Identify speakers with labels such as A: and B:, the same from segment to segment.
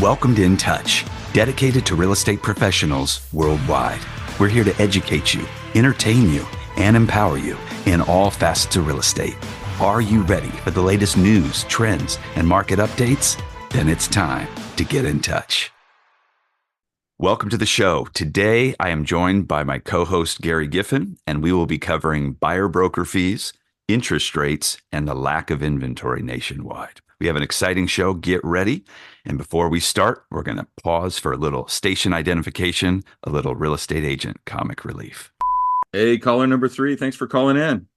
A: Welcome to InTouch, dedicated to real estate professionals worldwide. We're here to educate you, entertain you, and empower you in all facets of real estate. Are you ready for the latest news, trends, and market updates? Then it's time to get in touch. Welcome to the show. Today, I am joined by my co-host, Gary Giffin, and we will be covering buyer broker fees, interest rates, and the lack of inventory nationwide. We have an exciting show. Get ready. And before we start, we're going to pause for a little station identification, a little real estate agent comic relief.
B: Hey, caller number 3. Thanks for calling in.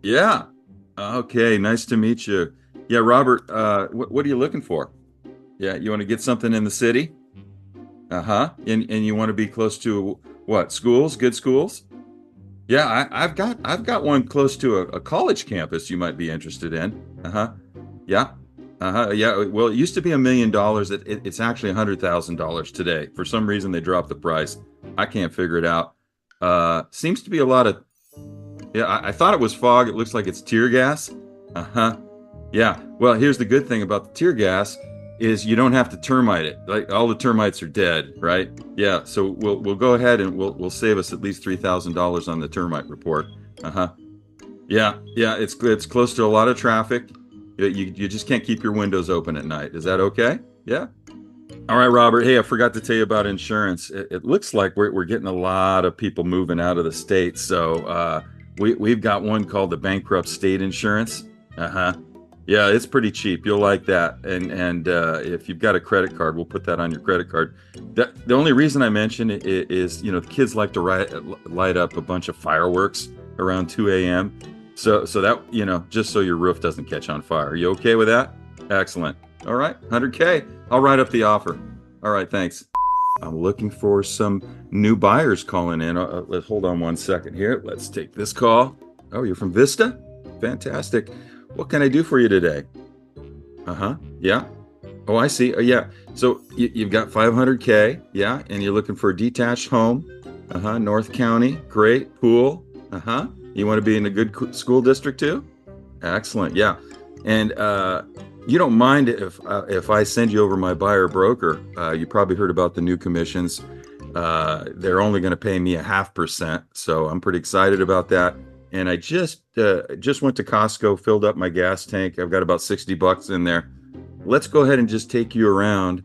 B: Yeah. Okay. Nice to meet you. Yeah, Robert, what are you looking for? Yeah. You want to get something in the city? And you want to be close to what? Schools? Good schools? Yeah. I've got one close to a college campus you might be interested in. Yeah. Yeah. Well, it used to be $1 million. It's actually $100,000 today. For some reason, they dropped the price. I can't figure it out. Seems to be a lot of. Yeah, I thought it was fog. It looks like it's tear gas. Yeah. Well, here's the good thing about the tear gas is you don't have to termite it. Like all the termites are dead, right? Yeah. So we'll go ahead and we'll save us at least $3,000 on the termite report. Yeah. It's close to a lot of traffic. You just can't keep your windows open at night. Is that okay? Yeah. All right, Robert. Hey, I forgot to tell you about insurance. It looks like we're getting a lot of people moving out of the state. So we've got one called the bankrupt state insurance. Yeah, it's pretty cheap. You'll like that. And if you've got a credit card, we'll put that on your credit card. The only reason I mention it is, the kids like to light up a bunch of fireworks around 2 a.m. So that, just so your roof doesn't catch on fire. Are you okay with that? Excellent. All right, $100K. I'll write up the offer. All right, thanks. I'm looking for some new buyers calling in. Let's hold on one second here. Let's take this call. Oh, you're from Vista? Fantastic. What can I do for you today? Yeah. Oh, I see. Yeah. So you've got $500K. Yeah. And you're looking for a detached home. North County. Great. Pool. You want to be in a good school district too? Excellent. Yeah. And you don't mind if I send you over my buyer broker. You probably heard about the new commissions. They're only going to pay me 0.5%. So I'm pretty excited about that. And I just went to Costco, filled up my gas tank. I've got about $60 in there. Let's go ahead and just take you around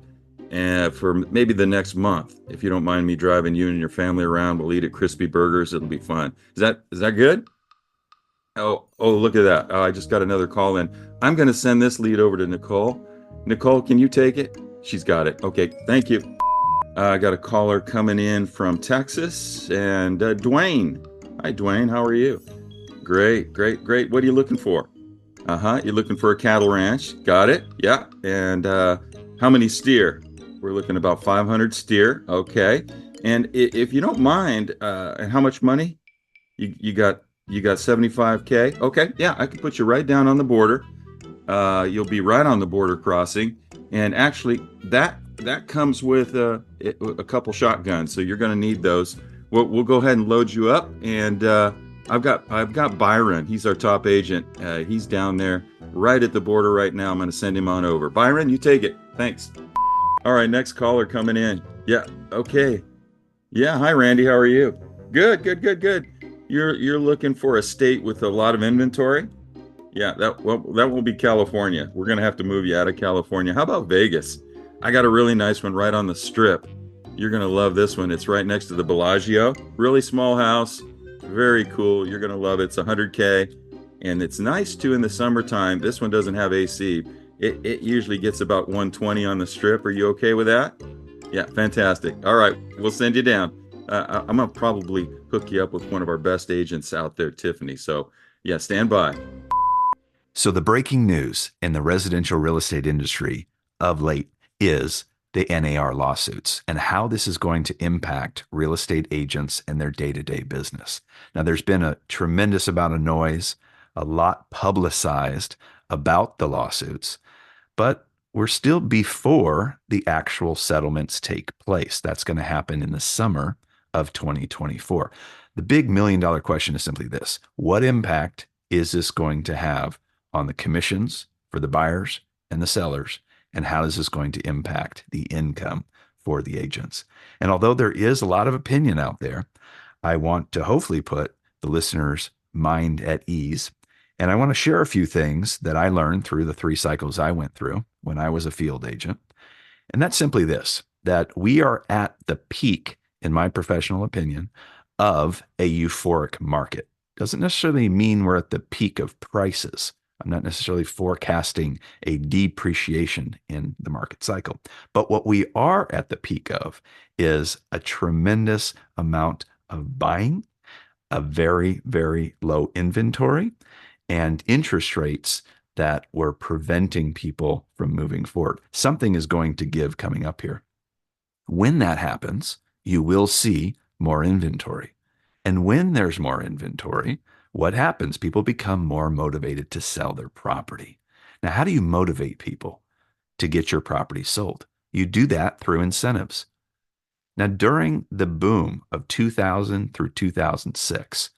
B: for maybe the next month. If you don't mind me driving you and your family around, we'll eat at Crispy Burgers. It'll be fun. Is that good? Oh, look at that. Oh, I just got another call in. I'm going to send this lead over to Nicole. Nicole, can you take it? She's got it. Okay, thank you. I got a caller coming in from Texas, and Dwayne. Hi, Dwayne. How are you? Great. What are you looking for? You're looking for a cattle ranch. Got it. Yeah. And how many steer? We're looking about 500 steer. Okay. And if you don't mind, and how much money? You got 75K. Okay. Yeah, I can put you right down on the border. You'll be right on the border crossing. And actually, that comes with a couple shotguns. So you're going to need those. We'll go ahead and load you up. And I've got Byron. He's our top agent. He's down there right at the border right now. I'm going to send him on over. Byron, you take it. Thanks. All right, next caller coming in. Yeah. Okay. Yeah. Hi, Randy. How are you? Good. You're looking for a state with a lot of inventory? Yeah. That won't be California. We're going to have to move you out of California. How about Vegas? I got a really nice one right on the Strip. You're going to love this one. It's right next to the Bellagio. Really small house. Very cool. You're going to love it. It's 100K. And it's nice too in the summertime. This one doesn't have AC. It usually gets about 120 on the Strip. Are you okay with that? Yeah, fantastic. All right. We'll send you down. I'm going to probably hook you up with one of our best agents out there, Tiffany. So yeah, stand by.
A: So the breaking news in the residential real estate industry of late is the NAR lawsuits and how this is going to impact real estate agents and their day-to-day business. Now, there's been a tremendous amount of noise, a lot publicized about the lawsuits, but we're still before the actual settlements take place. That's going to happen in the summer of 2024. The big $1 million question is simply this: what impact is this going to have on the commissions for the buyers and the sellers and how is this going to impact the income for the agents? And although there is a lot of opinion out there, I want to hopefully put the listener's mind at ease. And I want to share a few things that I learned through the 3 cycles I went through when I was a field agent. And that's simply this, that we are at the peak, in my professional opinion, of a euphoric market. Doesn't necessarily mean we're at the peak of prices. I'm not necessarily forecasting a depreciation in the market cycle. But what we are at the peak of is a tremendous amount of buying, a very, very low inventory, and interest rates that were preventing people from moving forward. Something is going to give coming up here. When that happens, you will see more inventory. And when there's more inventory, what happens? People become more motivated to sell their property. Now, how do you motivate people to get your property sold? You do that through incentives. Now, during the boom of 2000 through 2006,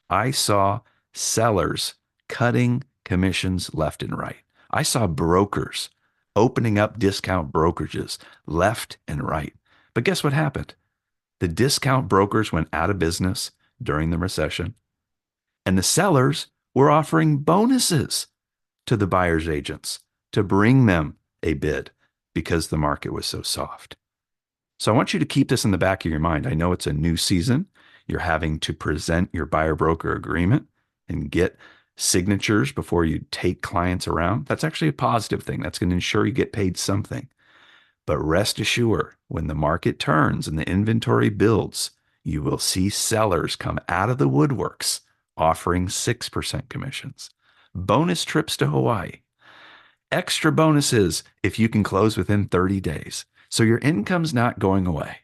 A: I saw sellers cutting commissions left and right. I saw brokers opening up discount brokerages left and right. But guess what happened? The discount brokers went out of business during the recession, and the sellers were offering bonuses to the buyer's agents to bring them a bid because the market was so soft. So I want you to keep this in the back of your mind. I know it's a new season. You're having to present your buyer broker agreement and get signatures before you take clients around. That's actually a positive thing. That's going to ensure you get paid something. But rest assured, when the market turns and the inventory builds, you will see sellers come out of the woodworks offering 6% commissions, bonus trips to Hawaii, extra bonuses if you can close within 30 days. So your income's not going away,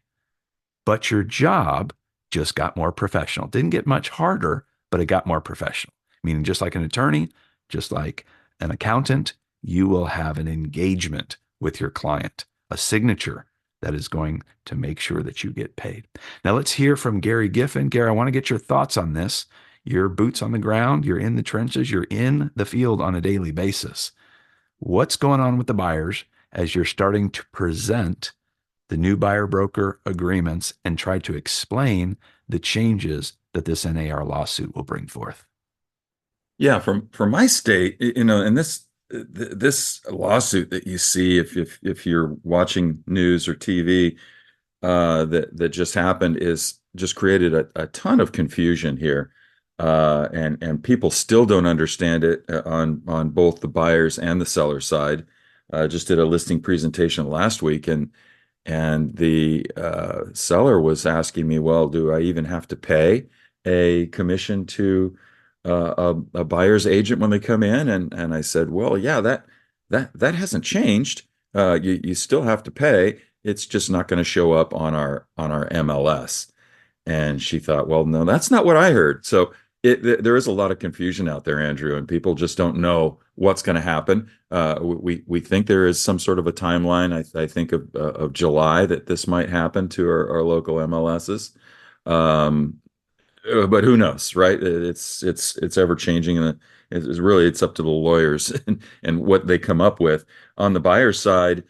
A: but your job just got more professional. Didn't get much harder, but it got more professional. Meaning just like an attorney, just like an accountant, you will have an engagement with your client, a signature that is going to make sure that you get paid. Now let's hear from Gary Giffin. Gary, I want to get your thoughts on this. You're boots on the ground, you're in the trenches, you're in the field on a daily basis. What's going on with the buyers as you're starting to present the new buyer broker agreements and try to explain the changes that this NAR lawsuit will bring forth?
B: Yeah, from my state, and this lawsuit that you see if you're watching news or TV, that just happened is just created a ton of confusion here, and people still don't understand it on both the buyers and the seller side. Just did a listing presentation last week, and the seller was asking me, well, do I even have to pay a commission to a buyer's agent when they come in? And I said, well, yeah, that hasn't changed. You still have to pay. It's just not going to show up on our MLS. And she thought, well, no, that's not what I heard. So there is a lot of confusion out there, Andrew, and people just don't know what's going to happen. We think there is some sort of a timeline. I think of July that this might happen to our local MLSs. But who knows, right? It's ever changing, and it's up to the lawyers and what they come up with. On the buyer side,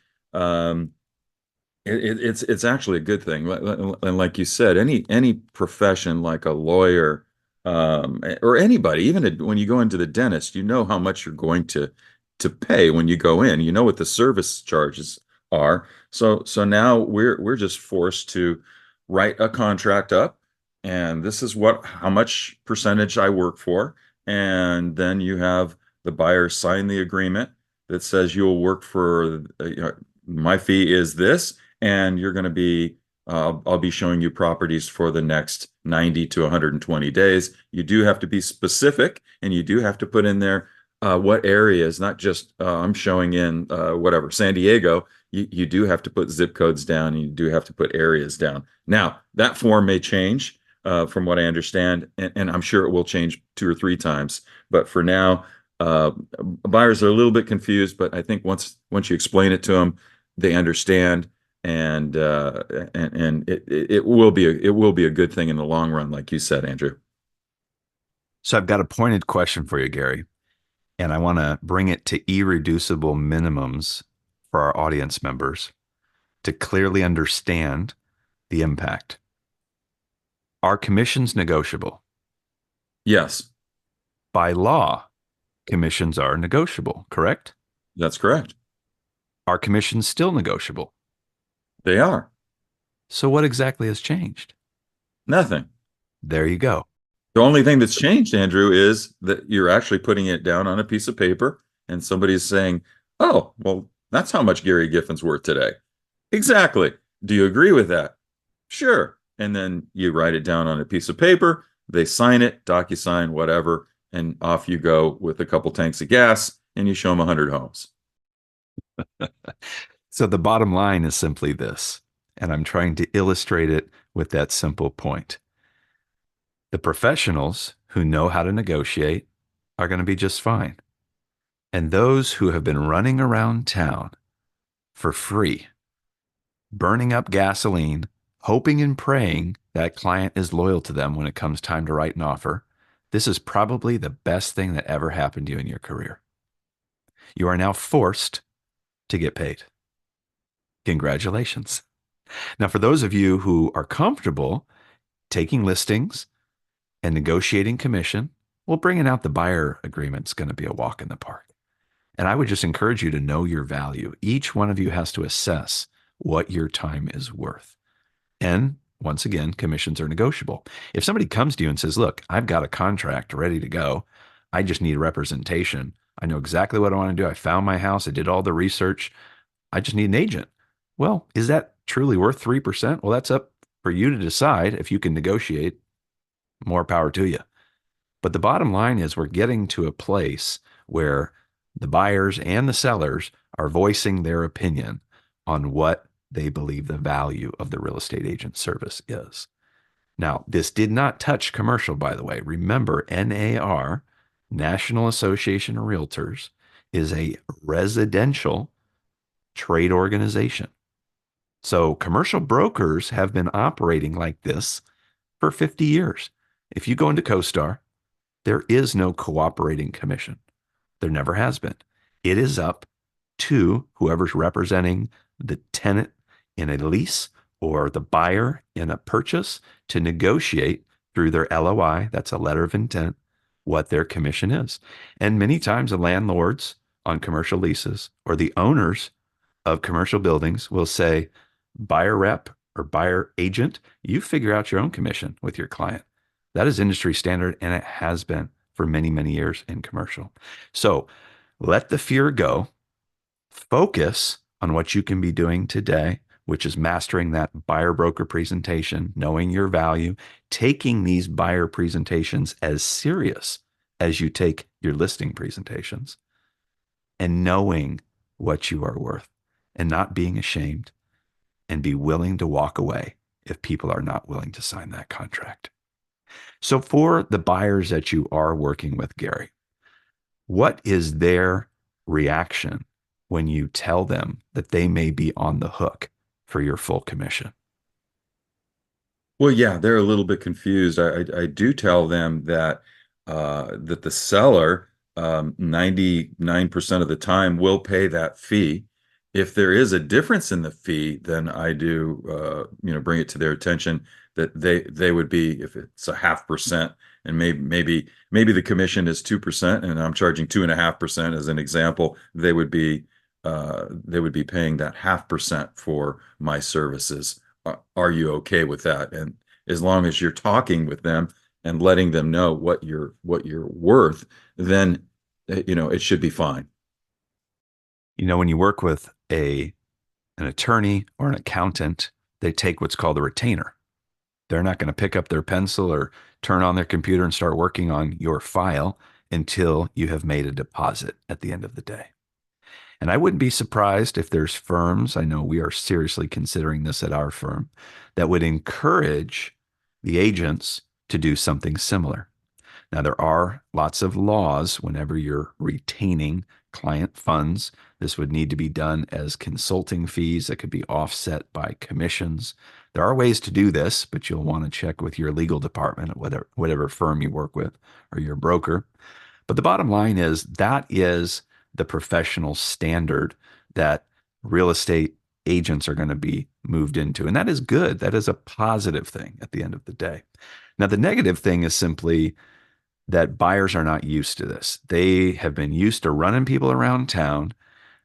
B: it's actually a good thing. And like you said, any profession like a lawyer, or anybody, even when you go into the dentist, you know how much you're going to pay when you go in. You know what the service charges are. So now we're just forced to write a contract up, and this is how much percentage I work for, and then you have the buyer sign the agreement that says you'll work for, my fee is this, and you're going to be I'll be showing you properties for the next 90 to 120 days. You do have to be specific, and you do have to put in there what areas, not just I'm showing in whatever, San Diego. You do have to put zip codes down, and you do have to put areas down. Now, that form may change from what I understand, and I'm sure it will change 2 or 3 times. But for now, buyers are a little bit confused, but I think once you explain it to them, they understand, and it will be a good thing in the long run, like you said, Andrew.
A: So I've got a pointed question for you, Gary, and I want to bring it to irreducible minimums for our audience members to clearly understand the impact. Are commissions negotiable?
B: Yes,
A: By law, commissions are negotiable, correct?
B: that's correct.
A: Are commissions still negotiable?
B: They are.
A: So what exactly has changed?
B: Nothing.
A: There you go.
B: The only thing that's changed, Andrew, is that you're actually putting it down on a piece of paper and somebody's saying, oh, well, that's how much Gary Giffin's worth today. Exactly. Do you agree with that? Sure. And then you write it down on a piece of paper, they sign it, DocuSign, whatever, and off you go with a couple tanks of gas and you show them 100 homes.
A: So the bottom line is simply this, and I'm trying to illustrate it with that simple point. The professionals who know how to negotiate are going to be just fine. And those who have been running around town for free, burning up gasoline, hoping and praying that client is loyal to them when it comes time to write an offer, this is probably the best thing that ever happened to you in your career. You are now forced to get paid. Congratulations. Now, for those of you who are comfortable taking listings and negotiating commission, well, bringing out the buyer agreement is going to be a walk in the park. And I would just encourage you to know your value. Each one of you has to assess what your time is worth. And once again, commissions are negotiable. If somebody comes to you and says, look, I've got a contract ready to go, I just need representation. I know exactly what I want to do. I found my house. I did all the research. I just need an agent. Well, is that truly worth 3%? Well, that's up for you to decide. If you can negotiate, more power to you. But the bottom line is we're getting to a place where the buyers and the sellers are voicing their opinion on what they believe the value of the real estate agent service is. Now, this did not touch commercial, by the way. Remember, NAR, National Association of Realtors, is a residential trade organization. So commercial brokers have been operating like this for 50 years. If you go into CoStar, there is no cooperating commission. There never has been. It is up to whoever's representing the tenant in a lease or the buyer in a purchase to negotiate through their LOI, that's a letter of intent, what their commission is. And many times the landlords on commercial leases or the owners of commercial buildings will say, buyer rep or buyer agent, you figure out your own commission with your client. That is industry standard, and it has been for many, many years in commercial. So let the fear go. Focus on what you can be doing today, which is mastering that buyer broker presentation, knowing your value, taking these buyer presentations as serious as you take your listing presentations, and knowing what you are worth and not being ashamed, and be willing to walk away if people are not willing to sign that contract. So for the buyers that you are working with, Gary, what is their reaction when you tell them that they may be on the hook for your full commission?
B: Well, yeah, they're a little bit confused. I do tell them that that the seller 99% of the time will pay that fee. If there is a difference in the fee, then I do bring it to their attention that they would be, if it's a 0.5%, and maybe the commission is 2% and I'm charging 2.5% as an example, they would be paying that 0.5% for my services. Are you okay with that? And as long as you're talking with them and letting them know what you're worth, then it should be fine.
A: When you work with an attorney or an accountant, they take what's called a retainer. They're not going to pick up their pencil or turn on their computer and start working on your file until you have made a deposit at the end of the day. And I wouldn't be surprised if there's firms, I know we are seriously considering this at our firm, that would encourage the agents to do something similar. Now, there are lots of laws whenever you're retaining client funds. This would need to be done as consulting fees that could be offset by commissions. There are ways to do this, but you'll want to check with your legal department at whatever firm you work with or your broker. But the bottom line is that is the professional standard that real estate agents are going to be moved into. And that is good. That is a positive thing at the end of the day. Now, the negative thing is simply that buyers are not used to this. They have been used to running people around town,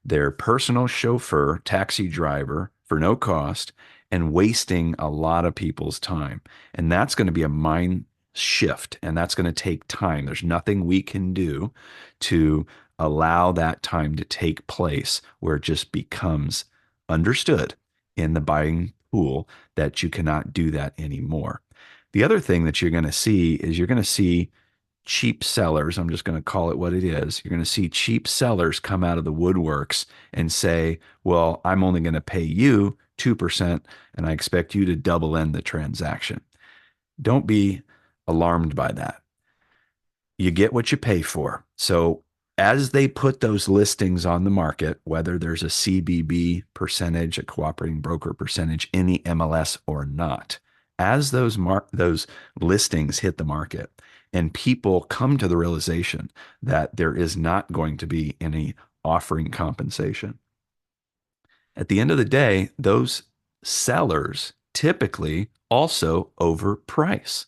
A: their personal chauffeur, taxi driver for no cost, and wasting a lot of people's time. And that's going to be a mind shift, and that's going to take time. There's nothing we can do to allow that time to take place where it just becomes understood in the buying pool that you cannot do that anymore. The other thing that you're going to see is you're going to see cheap sellers. I'm just going to call it what it is. You're going to see cheap sellers come out of the woodworks and say, well, I'm only going to pay you 2% and I expect you to double end the transaction. Don't be alarmed by that. You get what you pay for. So as they put those listings on the market, whether there's a CBB percentage, a cooperating broker percentage in the MLS or not, as those listings hit the market and people come to the realization that there is not going to be any offering compensation, at the end of the day, those sellers typically also overprice.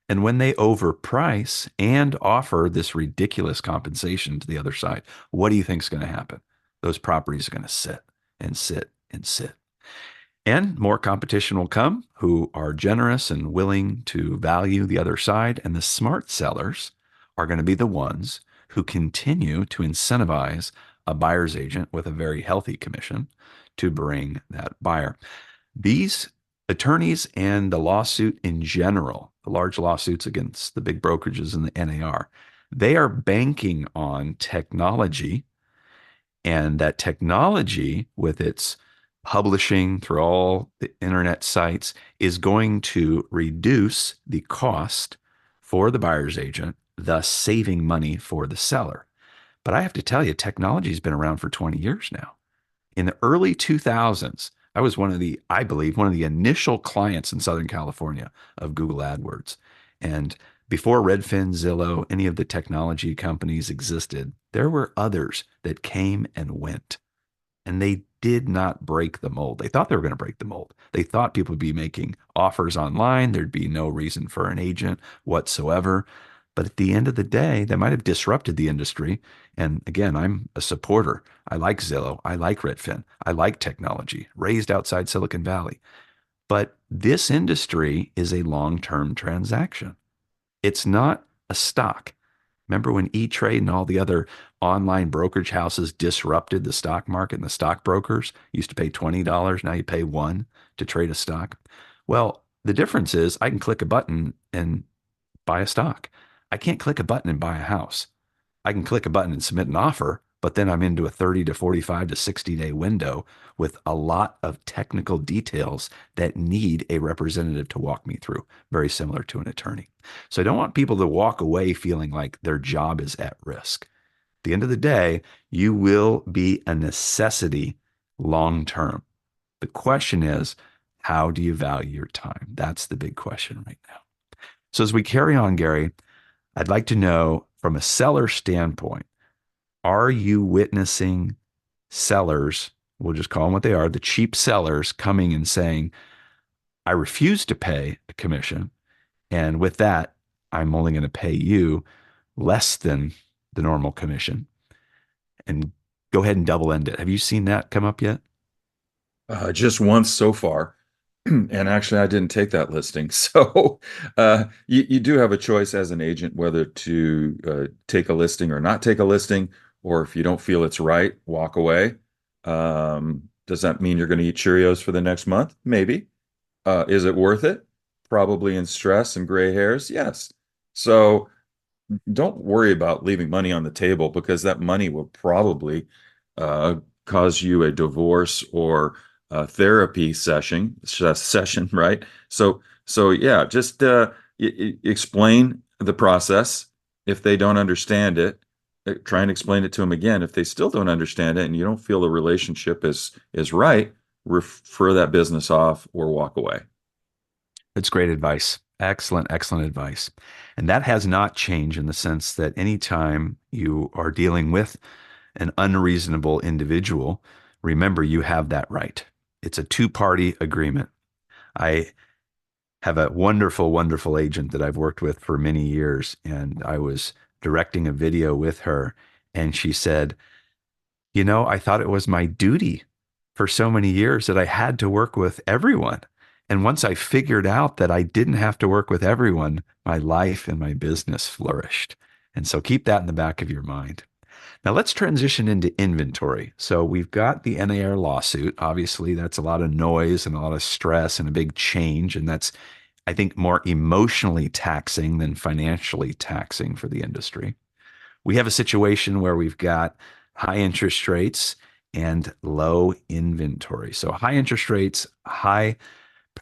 A: And when they overprice and offer this ridiculous compensation to the other side, what do you think is going to happen? Those properties are going to sit and sit and sit. And more competition will come who are generous and willing to value the other side. And the smart sellers are going to be the ones who continue to incentivize a buyer's agent with a very healthy commission to bring that buyer. These attorneys and the lawsuit in general, the large lawsuits against the big brokerages and the NAR, they are banking on technology, and that technology with its publishing through all the internet sites is going to reduce the cost for the buyer's agent, thus saving money for the seller. But I have to tell you, technology has been around for 20 years now. In the early 2000s, I was I believe, one of the initial clients in Southern California of Google AdWords. And before Redfin, Zillow, any of the technology companies existed, there were others that came and went. And they did not break the mold. They thought they were going to break the mold. They thought people would be making offers online. There'd be no reason for an agent whatsoever. But at the end of the day, they might have disrupted the industry. And again, I'm a supporter. I like Zillow. I like Redfin. I like technology, raised outside Silicon Valley. But this industry is a long-term transaction. It's not a stock. Remember when E-Trade and all the other online brokerage houses disrupted the stock market, and the stockbrokers used to pay $20, now you pay $1 to trade a stock? Well, the difference is I can click a button and buy a stock. I can't click a button and buy a house. I can click a button and submit an offer, but then I'm into a 30 to 45 to 60-day window with a lot of technical details that need a representative to walk me through, very similar to an attorney. So I don't want people to walk away feeling like their job is at risk. At the end of the day, you will be a necessity long term. The question is, how do you value your time? That's the big question right now. So as we carry on, Gary, I'd like to know from a seller standpoint, are you witnessing sellers, we'll just call them what they are, the cheap sellers coming and saying, I refuse to pay a commission, and with that, I'm only going to pay you less than the normal commission, and go ahead and double end it. Have you seen that come up yet?
B: Just once so far. And actually, I didn't take that listing. So you do have a choice as an agent whether to take a listing or not take a listing, or if you don't feel it's right, walk away. Does that mean you're going to eat Cheerios for the next month? Maybe. Is it worth it? Probably in stress and gray hairs. Yes. So don't worry about leaving money on the table, because that money will probably uh, cause you a divorce or a therapy session, right? So yeah, just explain the process. If they don't understand it, try and explain it to them again. If they still don't understand it and you don't feel the relationship is right, refer that business off or walk away.
A: That's great advice. Excellent, excellent advice. And that has not changed in the sense that anytime you are dealing with an unreasonable individual, remember you have that right. It's a two-party agreement. I have a wonderful, wonderful agent that I've worked with for many years, and I was directing a video with her, and she said, I thought it was my duty for so many years that I had to work with everyone. And once I figured out that I didn't have to work with everyone, my life and my business flourished. And so keep that in the back of your mind. Now let's transition into inventory. So we've got the NAR lawsuit. Obviously, that's a lot of noise and a lot of stress and a big change. And that's, I think, more emotionally taxing than financially taxing for the industry. We have a situation where we've got high interest rates and low inventory. So high interest rates, high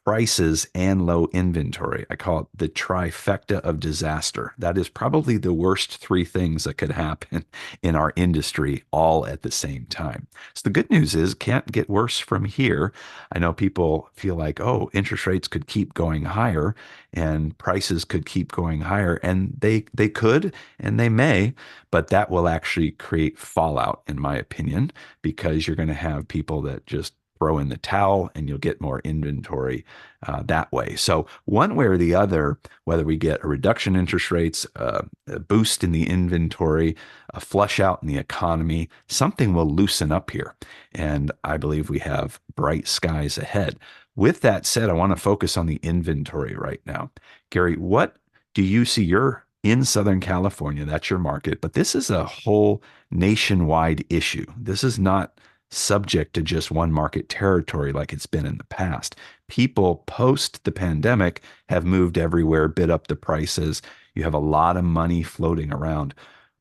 A: prices, and low inventory. I call it the trifecta of disaster. That is probably the worst three things that could happen in our industry all at the same time. So the good news is can't get worse from here. I know people feel like, oh, interest rates could keep going higher and prices could keep going higher, and they could and they may, but that will actually create fallout, in my opinion, because you're going to have people that just throw in the towel and you'll get more inventory that way. So one way or the other, whether we get a reduction in interest rates, a boost in the inventory, a flush out in the economy, something will loosen up here. And I believe we have bright skies ahead. With that said, I want to focus on the inventory right now. Gary, what do you see? You're in Southern California, that's your market, but this is a whole nationwide issue. This is not subject to just one market territory like it's been in the past. People post the pandemic have moved everywhere, bid up the prices. You have a lot of money floating around.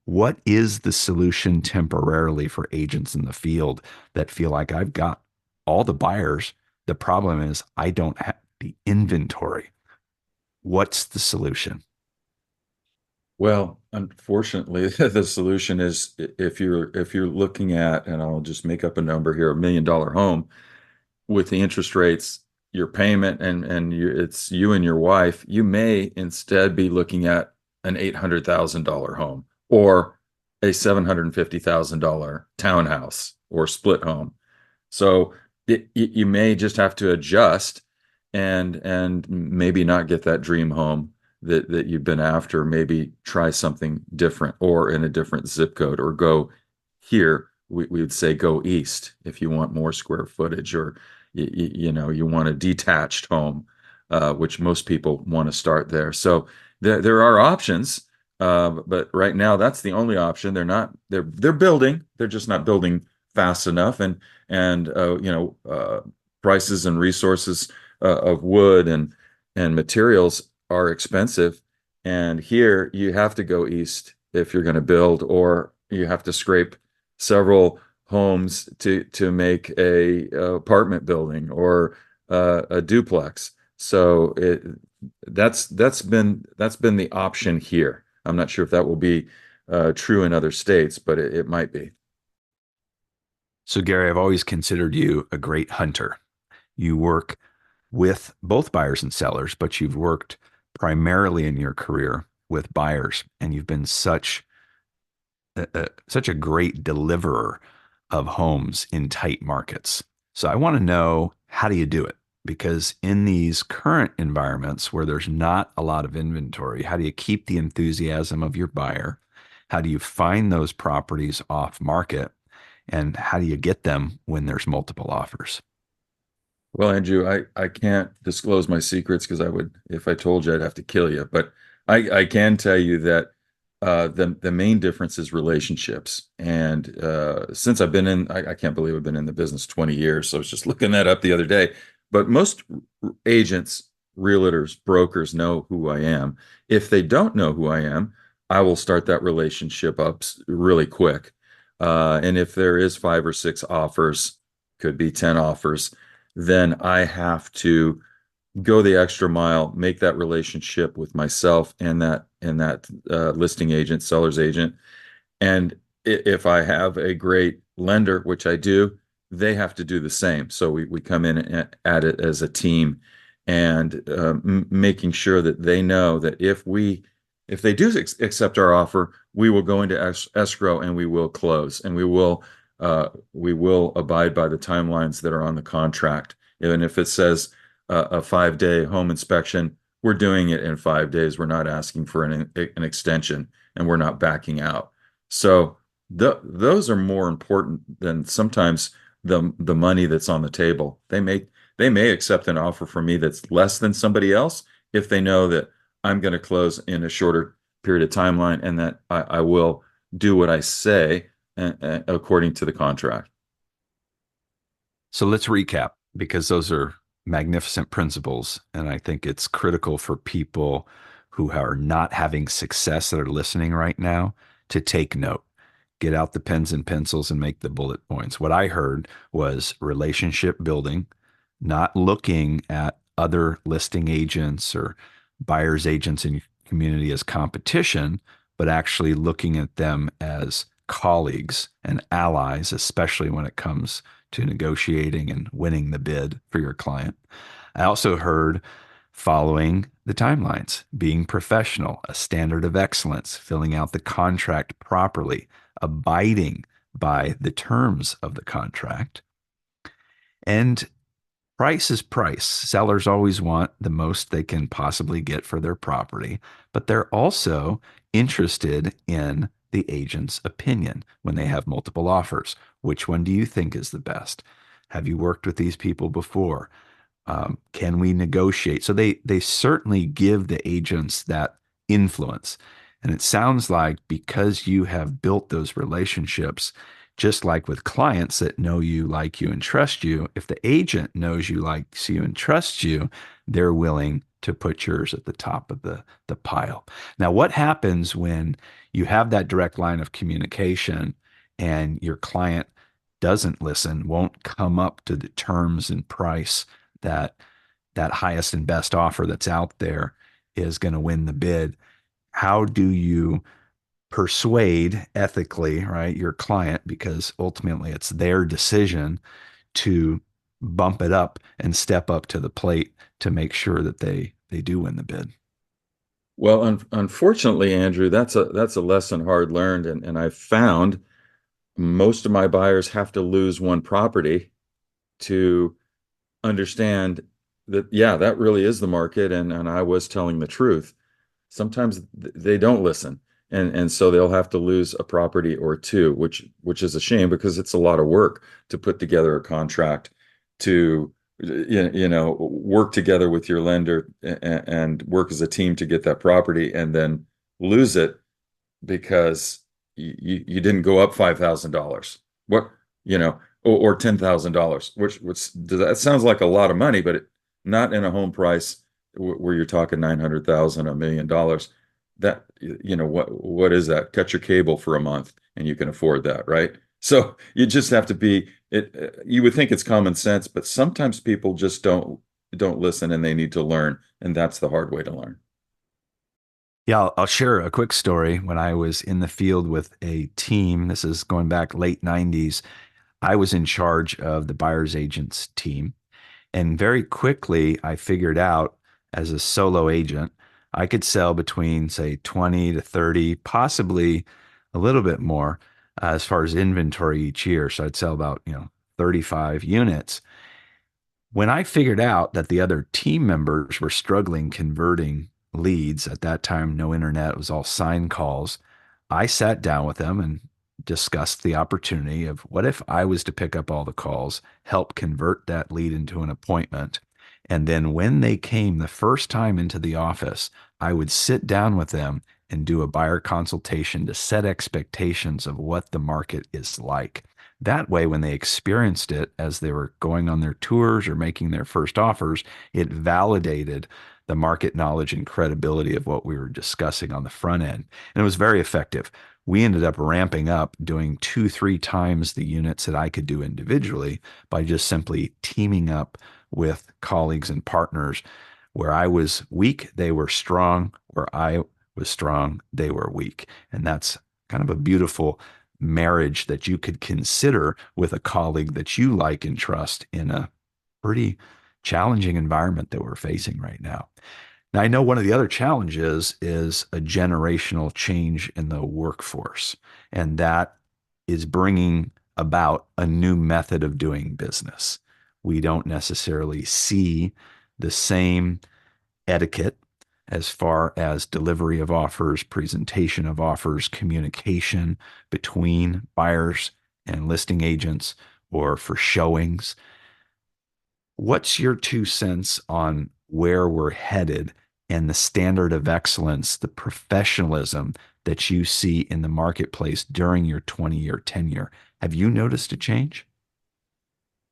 A: What is the solution temporarily for agents in the field that feel like I've got all the buyers? The problem is I don't have the inventory. What's the solution?
B: Well, unfortunately, the solution is if you're looking at, and I'll just make up a number here, $1 million home with the interest rates, your payment, it's you and your wife, you may instead be looking at an $800,000 home or a $750,000 townhouse or split home. So you may just have to adjust and maybe not get that dream home that you've been after. Maybe try something different or in a different zip code, or go here. We would say go east if you want more square footage, or you want a detached home, which most people want to start there. So there are options, but right now that's the only option. They're building. They're just not building fast enough, and prices and resources of wood and materials are expensive. And here you have to go east if you're going to build, or you have to scrape several homes to make a apartment building or a duplex. So that's been the option here. I'm not sure if that will be true in other states, but it might be.
A: So, Gary, I've always considered you a great hunter. You work with both buyers and sellers, but you've worked primarily in your career with buyers, and you've been such a great deliverer of homes in tight markets. So I want to know, how do you do it? Because in these current environments where there's not a lot of inventory, how do you keep the enthusiasm of your buyer? How do you find those properties off market? And how do you get them when there's multiple offers?
B: Well, Andrew, I can't disclose my secrets because if I told you, I'd have to kill you. But I can tell you that the main difference is relationships. And since I can't believe I've been in the business 20 years. So I was just looking that up the other day. But most agents, realtors, brokers know who I am. If they don't know who I am, I will start that relationship up really quick. And if there is five or six offers, could be 10 offers, then I have to go the extra mile, make that relationship with myself and that listing agent, seller's agent. And if I have a great lender, which I do, they have to do the same. So we come in at it as a team, and making sure that they know that if they do accept our offer, we will go into escrow and we will close, and we will we will abide by the timelines that are on the contract. And if it says a 5-day home inspection, we're doing it in 5 days. We're not asking for an extension, and we're not backing out. So those are more important than sometimes the money that's on the table. They may accept an offer from me that's less than somebody else if they know that I'm going to close in a shorter period of timeline and that I will do what I say according to the contract.
A: So let's recap because those are magnificent principles. And I think it's critical for people who are not having success that are listening right now to take note. Get out the pens and pencils and make the bullet points. What I heard was relationship building, not looking at other listing agents or buyer's agents in your community as competition, but actually looking at them as colleagues and allies, especially when it comes to negotiating and winning the bid for your client. I also heard following the timelines, being professional, a standard of excellence, filling out the contract properly, abiding by the terms of the contract. And price is price. Sellers always want the most they can possibly get for their property, but they're also interested in the agent's opinion when they have multiple offers. Which one do you think is the best? Have you worked with these people before? Can we negotiate? So they certainly give the agents that influence. And it sounds like because you have built those relationships, just like with clients that know you, like you, and trust you, if the agent knows you, likes you, and trusts you, they're willing to put yours at the top of the pile. Now, what happens when you have that direct line of communication and your client doesn't listen, won't come up to the terms and price that that highest and best offer that's out there is going to win the bid? How do you persuade ethically, right, your client, because ultimately it's their decision to bump it up and step up to the plate to make sure that they do win the bid?
B: Well, unfortunately, Andrew, that's a lesson hard learned, and I've found most of my buyers have to lose one property to understand that, yeah, that really is the market, and I was telling the truth. Sometimes they don't listen, and so they'll have to lose a property or two, which is a shame because it's a lot of work to put together a contract to work together with your lender and work as a team to get that property and then lose it because you didn't go up $5,000. What, or $10,000, which that sounds like a lot of money, but not in a home price where you're talking 900,000, $1 million. That, what is that? Cut your cable for a month and you can afford that, right? So you just have to be it. You would think it's common sense, but sometimes people just don't listen and they need to learn, and that's the hard way to learn.
A: Yeah, I'll share a quick story. When I was in the field with a team, this is going back late 90s, I was in charge of the buyer's agents team. And very quickly, I figured out as a solo agent, I could sell between, say, 20 to 30, possibly a little bit more as far as inventory each year. So I'd sell about, 35 units. When I figured out that the other team members were struggling converting leads, at that time, no internet, it was all sign calls. I sat down with them and discussed the opportunity of what if I was to pick up all the calls, help convert that lead into an appointment. And then when they came the first time into the office, I would sit down with them and do a buyer consultation to set expectations of what the market is like. That way, when they experienced it as they were going on their tours or making their first offers, it validated the market knowledge and credibility of what we were discussing on the front end. And it was very effective. We ended up ramping up doing 2, 3 times the units that I could do individually by just simply teaming up with colleagues and partners. Where I was weak, they were strong. Where I was strong, they were weak. And that's kind of a beautiful marriage that you could consider with a colleague that you like and trust in a pretty challenging environment that we're facing right now. Now, I know one of the other challenges is a generational change in the workforce, and that is bringing about a new method of doing business. We don't necessarily see the same etiquette as far as delivery of offers, presentation of offers, communication between buyers and listing agents or for showings. What's your 2 cents on where we're headed and the standard of excellence, the professionalism that you see in the marketplace during your 20-year tenure? Have you noticed a change?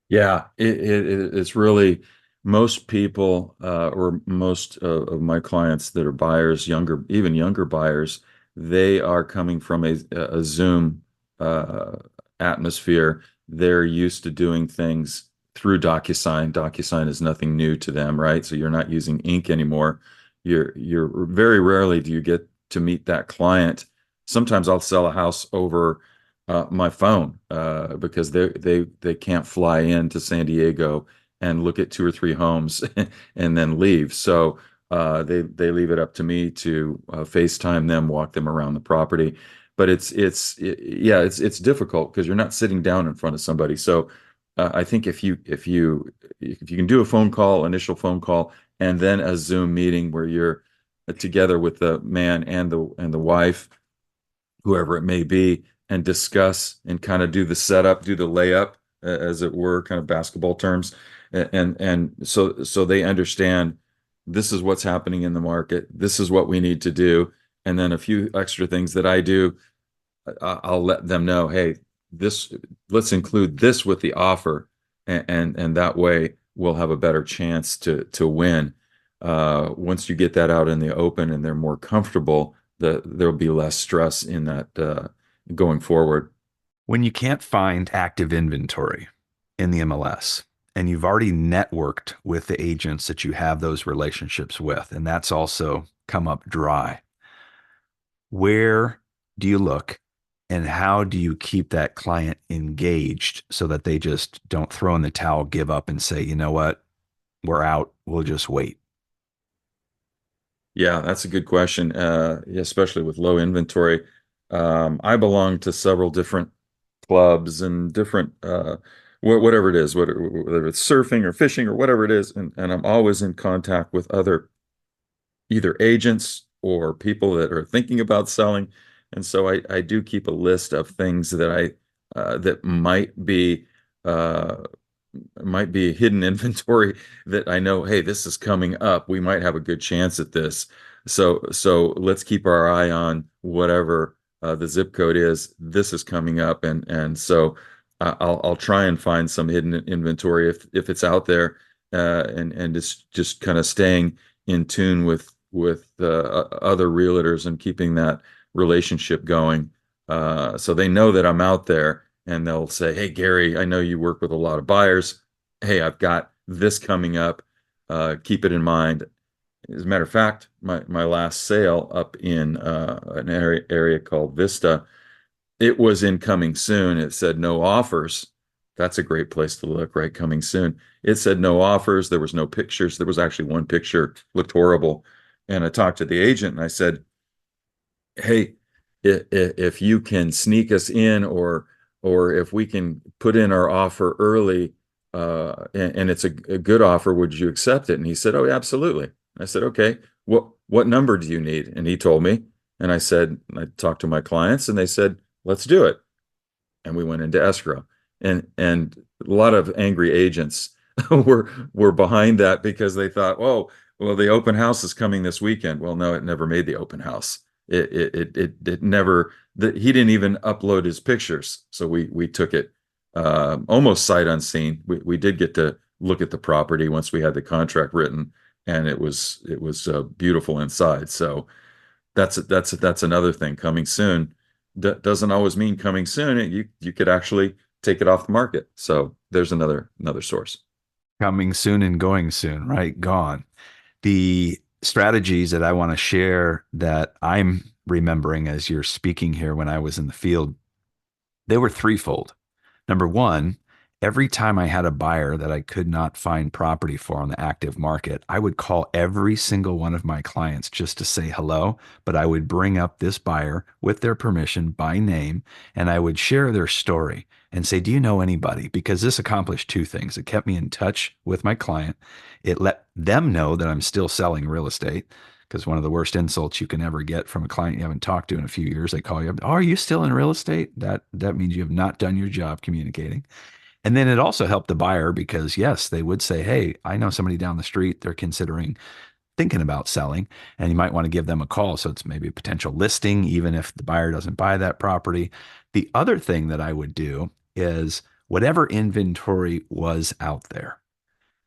B: Yeah, it's really most people or most of my clients that are buyers, younger, even younger buyers, they are coming from a Zoom uh, atmosphere. They're used to doing things through DocuSign. DocuSign is nothing new to them, right? So you're not using ink anymore. You're very rarely do you get to meet that client. Sometimes I'll sell a house over my phone because they can't fly into San Diego and look at two or three homes and then leave. So they leave it up to me to FaceTime them, walk them around the property. But yeah, it's difficult because you're not sitting down in front of somebody. So I think if you can do a phone call, initial phone call, and then a Zoom meeting where you're together with the man and the wife, whoever it may be, and discuss and kind of do the setup, do the layup, as it were, kind of basketball terms, and so they understand this is what's happening in the market, this is what we need to do, and then a few extra things that I do, I'll let them know, hey, this let's include this with the offer, and that way we'll have a better chance to win. Once you get that out in the open and they're more comfortable, there'll be less stress in that going forward.
A: When you can't find active inventory in the MLS and you've already networked with the agents that you have those relationships with, and that's also come up dry, where do you look and how do you keep that client engaged so that they just don't throw in the towel, give up, and say, you know what, we're out, we'll just wait?
B: Yeah, that's a good question, yeah, especially with low inventory. I belong to several different clubs and different whatever it is, whether it's surfing or fishing or whatever it is, and I'm always in contact with other either agents or people that are thinking about selling. And so I do keep a list of things that that uh, might be hidden inventory that I know, hey, this is coming up. We might have a good chance at this. So let's keep our eye on whatever the zip code is. This is coming up, and so I'll try and find some hidden inventory if it's out there, and just kind of staying in tune with other realtors and keeping that relationship going. So they know that I'm out there and they'll say, hey, Gary, I know you work with a lot of buyers. Hey, I've got this coming up. Keep it in mind. As a matter of fact, my last sale up in an area called Vista, it was in coming soon. It said no offers. That's a great place to look, right? Coming soon. It said no offers. There was no pictures. There was actually one picture, looked horrible. And I talked to the agent and I said, hey, if you can sneak us in, or if we can put in our offer early, and it's a good offer, would you accept it? And he said, oh, yeah, absolutely. I said, okay, what number do you need? And he told me, and I talked to my clients and they said, let's do it. And we went into escrow. And a lot of angry agents were behind that because they thought, oh, well, the open house is coming this weekend. Well, no, it never made the open house. It never, he didn't even upload his pictures. So we took it almost sight unseen. We did get to look at the property once we had the contract written, and it was beautiful inside. So that's another thing. Coming soon doesn't always mean coming soon. You could actually take it off the market. So there's another source.
A: Coming soon and going soon, right? Gone. The strategies that I want to share that I'm remembering as you're speaking here when I was in the field, they were threefold. Number one, Every time I had a buyer that I could not find property for on the active market, I would call every single one of my clients just to say hello, but I would bring up this buyer with their permission by name, and I would share their story and say, do you know anybody? Because this accomplished two things. It kept me in touch with my client. It let them know that I'm still selling real estate. Because one of the worst insults you can ever get from a client you haven't talked to in a few years, they call you up, oh, are you still in real estate? That means you have not done your job communicating. And then it also helped the buyer because, yes, they would say, hey, I know somebody down the street. They're considering thinking about selling, and you might want to give them a call. So it's maybe a potential listing, even if the buyer doesn't buy that property. The other thing that I would do is whatever inventory was out there,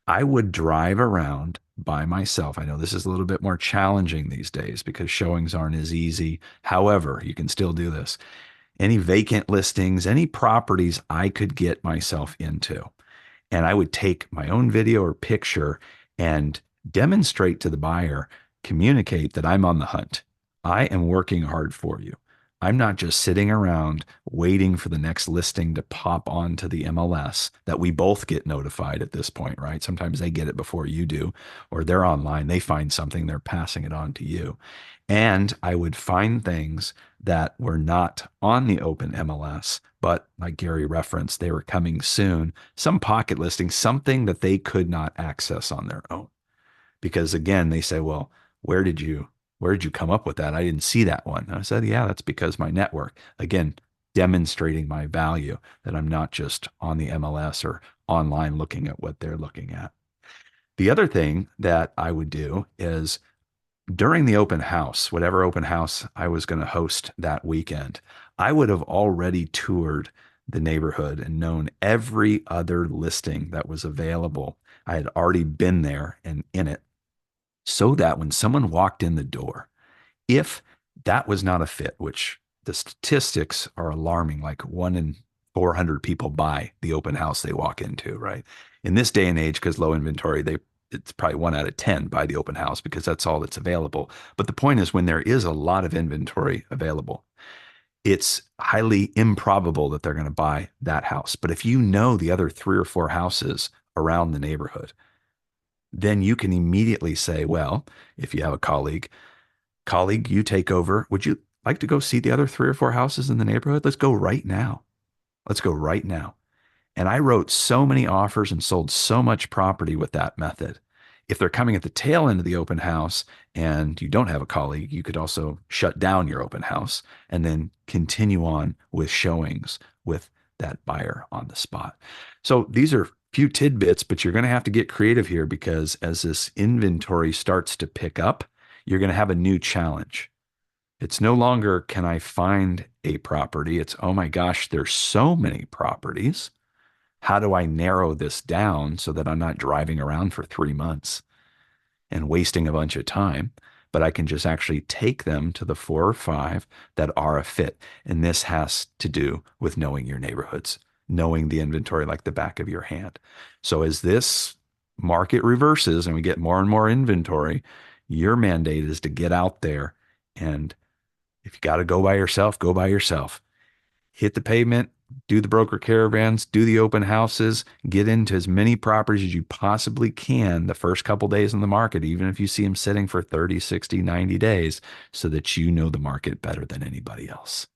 A: I would drive around by myself. I know this is a little bit more challenging these days because showings aren't as easy. However, you can still do this. Any vacant listings, any properties I could get myself into. And I would take my own video or picture and demonstrate to the buyer, communicate that I'm on the hunt. I am working hard for you. I'm not just sitting around waiting for the next listing to pop onto the MLS that we both get notified at this point, right? Sometimes they get it before you do, or they're online, they find something, they're passing it on to you. And I would find things that were not on the open MLS, but like Gary referenced, they were coming soon. Some pocket listing, something that they could not access on their own. Because again, they say, well, where did you come up with that? I didn't see that one. And I said, yeah, that's because my network. Again, demonstrating my value that I'm not just on the MLS or online looking at what they're looking at. The other thing that I would do is during the open house, whatever open house I was going to host that weekend, I would have already toured the neighborhood and known every other listing that was available. I had already been there and in it, so that when someone walked in the door, if that was not a fit, which the statistics are alarming, like 1 in 400 people buy the open house they walk into, right? In this day and age, because low inventory, it's probably 1 out of 10 buy the open house because that's all that's available. But the point is, when there is a lot of inventory available, it's highly improbable that they're going to buy that house. But if you know the other 3 or 4 houses around the neighborhood, then you can immediately say, well, if you have a colleague, you take over. Would you like to go see the other 3 or 4 houses in the neighborhood? Let's go right now. Let's go right now. And I wrote so many offers and sold so much property with that method. If they're coming at the tail end of the open house and you don't have a colleague, you could also shut down your open house and then continue on with showings with that buyer on the spot. So these are few tidbits, but you're going to have to get creative here because as this inventory starts to pick up, you're going to have a new challenge. It's no longer, can I find a property? It's, oh my gosh, there's so many properties. How do I narrow this down so that I'm not driving around for 3 months and wasting a bunch of time, but I can just actually take them to the 4 or 5 that are a fit? And this has to do with knowing your neighborhoods, knowing the inventory like the back of your hand. So as this market reverses and we get more and more inventory, your mandate is to get out there. And if you got to go by yourself, go by yourself. Hit the pavement, do the broker caravans, do the open houses, get into as many properties as you possibly can the first couple days in the market, even if you see them sitting for 30, 60, 90 days, so that you know the market better than anybody else.